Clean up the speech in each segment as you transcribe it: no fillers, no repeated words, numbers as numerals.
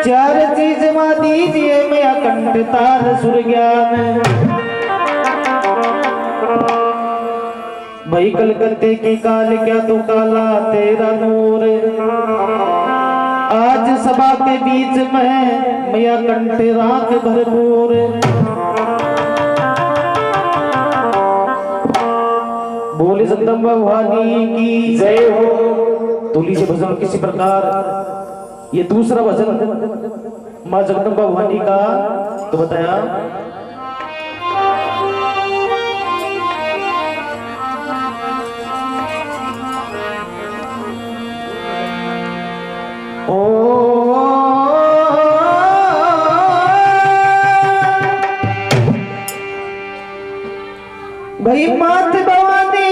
चार चीज मां दीजिए मैं कंठ तार सुर ज्ञान। भाई कलकत्ते की काल क्या तो काला तेरा नूर। आज सभा के बीच में मैया कंठ राख भरपूर। बोले जगदम्बा भवानी की जय हो। तुली से भजन किसी प्रकार, ये दूसरा भजन मां जगदम्बा भवानी का तो बताया। ओ भाई मात भवानी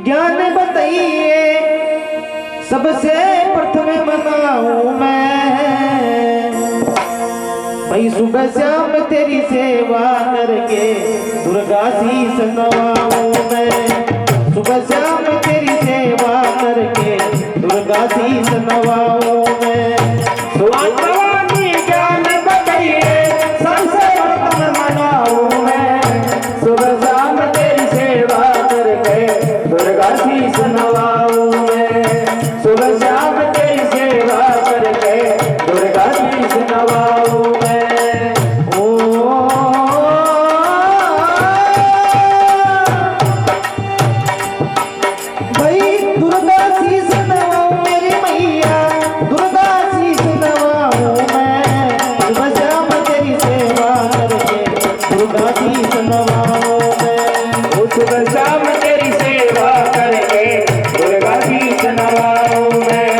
ज्ञान बताइए, सबसे प्रथम मनाऊं मैं। भाई सुबह शाम तेरी सेवा करके दुर्गा शीस नवाऊं मैं। सुबह शाम तेरी सेवा करके दुर्गा शीस नवाऊं मैं। भवानी ज्ञान बताइए, सबसे प्रथम मनाऊं मैं। सुबह शाम तेरी सेवा करके दुर्गा शीस नवाऊं मैं। सुबह शाम तेरी सेवा करके दुर्गा शीस नवाऊं मैं। ओ भाई दुर्गा शीस नवाऊं मेरी मैया, दुर्गा शीस नवाऊं मैं। सुबह शाम तेरी सेवा करके दुर्गा शीस नवाऊं मैं। सुबह शाम तेरी सेवा करके दुर्गा शीस नवाऊं मैं।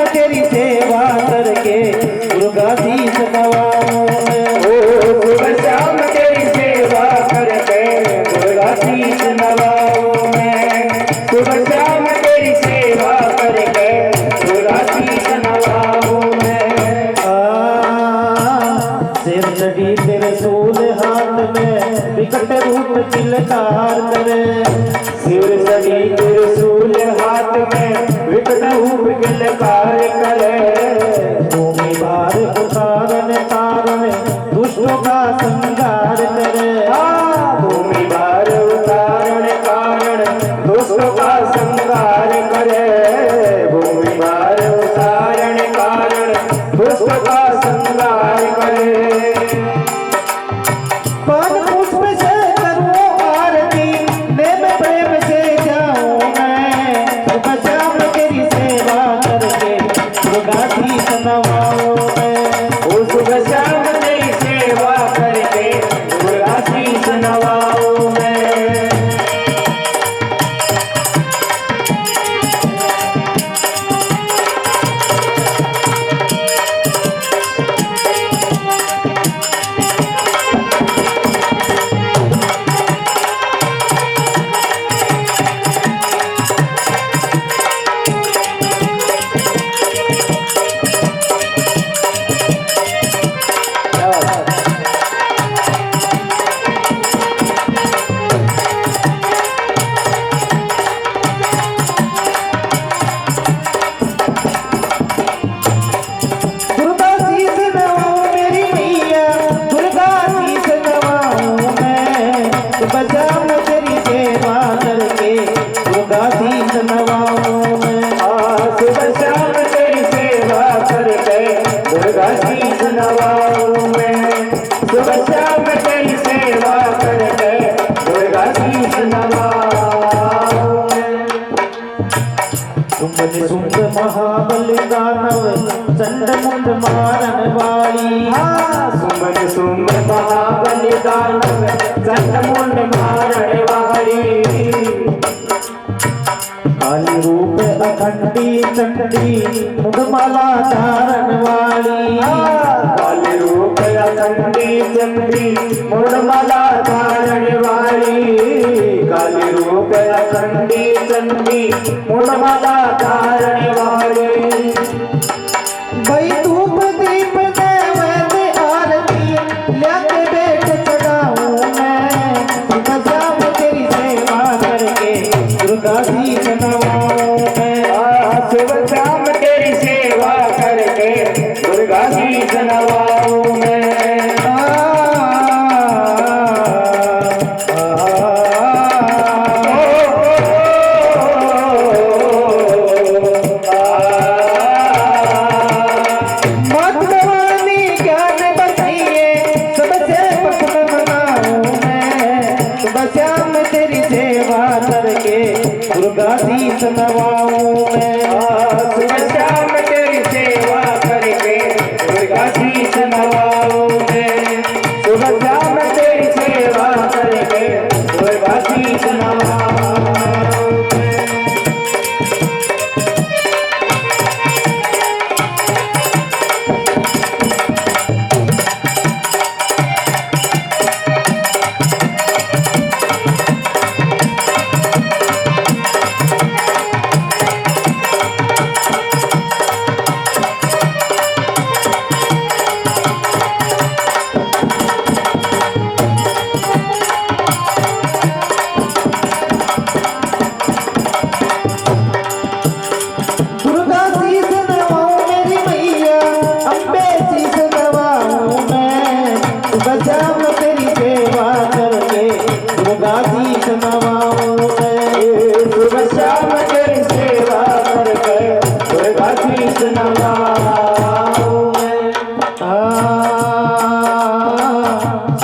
तेरी सेवा करके दुर्गा शीस नवाऊं मैं। सुबह शाम तेरी सेवा करके दुर्गा शीस नवाऊं मैं। सुबह शाम तेरी सेवा करके दुर्गा शीस नवाऊं मैं। सिर चढ़ी तेरे सूल हाथ में विकट रूप किलकार करे। सिर चढ़ी तेरे सूल हाथ में विकट रूप किलकार सुम्ब सुम्ब महाबल दानव चंड मुंड मारन वाली। सुम्ब सुम्ब महाबल दानव चंड मुंड मारन वाली। काली रूप अखंडी चंडी मुंडमाला धारण वाली। काली रूप अखंडी चंडी मुंडमाला धारण वाली। काली रूप अखंडी चंडी मुंडमाला धारण वाली। भाई धूप दीप नैवेद्य आरती लेके बैठ चढ़ाऊं मैं। सुबह शाम तेरी सेवा करके दुर्गा जी नवाऊं मैं। सुबह शाम तेरी सेवा करके दुर्गा जी नवाऊं मैं। दुर्गा जी नवाऊं मैं। सुबह शाम तेरी सेवा करके दुर्गा जी नवाऊं मैं। सुबह शाम तेरी सेवा करके दुर्गा जी नवाऊं मैं।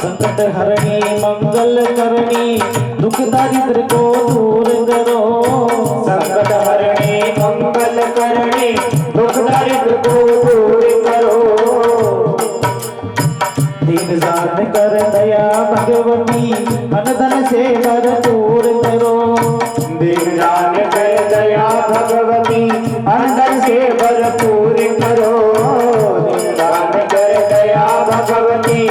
संकट हरणी मंगल करनी दुख दारिद्र को दूर करो। संकट हरणी मंगल करनी दुख दारिद्र को दूर करो। दीन जान कर दया भगवती मन धन से भरपूर करो। दीन जान कर दया भगवती अंदर से भरपूर करो। दीन जान कर दया भगवती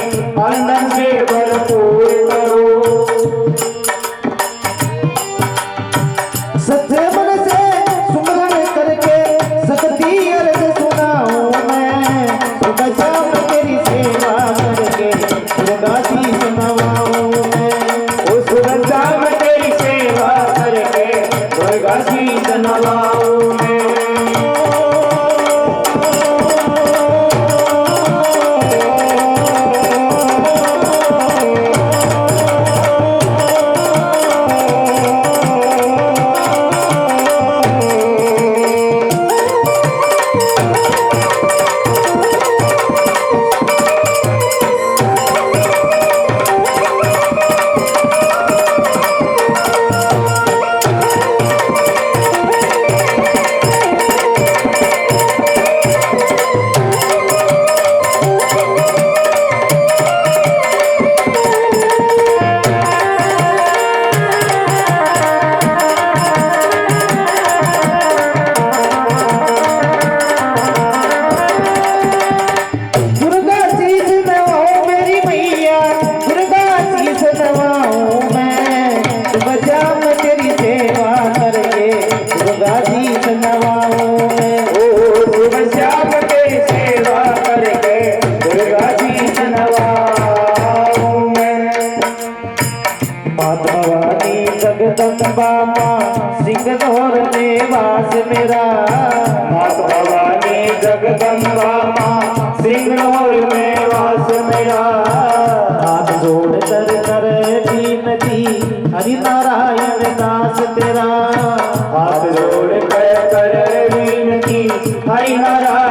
अंदर से भरपूर करो। सच्चे मन से सुमरन करके सकती अर्ज सुनाऊं मैं। सुबह शाम तेरी सेवा करके दुर्गा जी नवाऊं मैं। सुबह शाम तेरी सेवा करके दुर्गा जी नवाऊं मैं। जगदम्बा माँ सिंगदौर में वास मेरा। मात भवानी जगदम्बा माँ सिंगदौर में वास मेरा। हाथ जोड़ कर बीनती हरि नारायण दास तेरा। हाथ जोड़ कर बीनती हरि नारायण